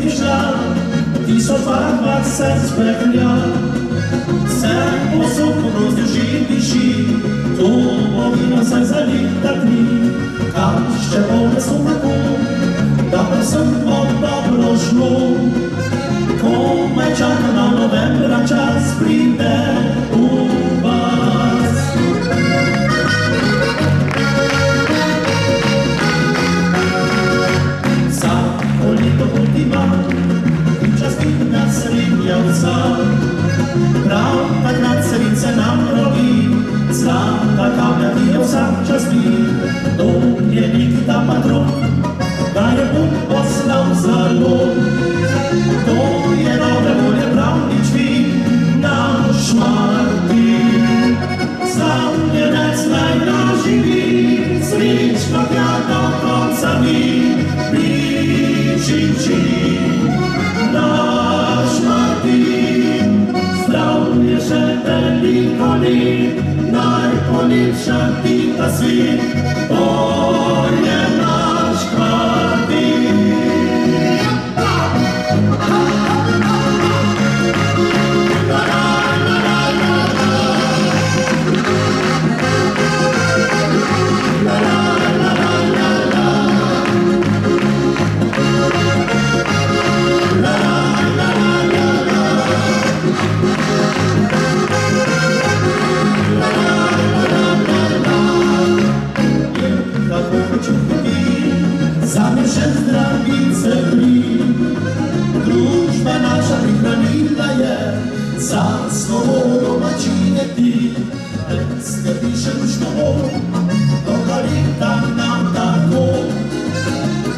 swój szlak, tisoć barwach serc pechnia. Sen osób rozjuži diši, tu bogina saj zalita dni. Kašće one su tako, dobro sam od dobro šlo. Komaj čaka na novembra čas pride u vas. Zakolito ultima, i čas vidna srednjavca. Prav takrat srce nam robi, zlata kamja ti vsak čas bi. Dom je nikda patron, da je Bog poslal zalog. To je dobre volje pravnič vi, naš Martin. Slavljenec naj naživi, srečno tja do konca mi, čin, čin. Naš Martin, zdravje še veliko let, najpolepša ti ta svet, to je naš Martin. Zamieszek zdrawice bli, drużba nasza wychranila je, za swobodą macinie ti. Leckę pisze rusznowo, do kalita nam tako.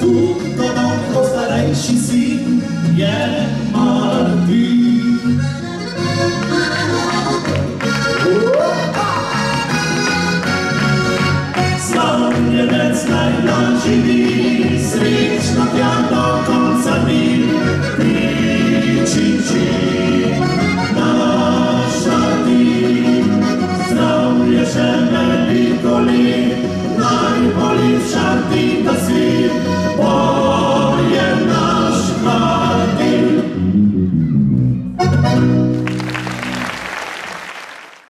Tu do domu starejszy syn je Martin. Slavljenec naj naživi, srečno tja do konca dni.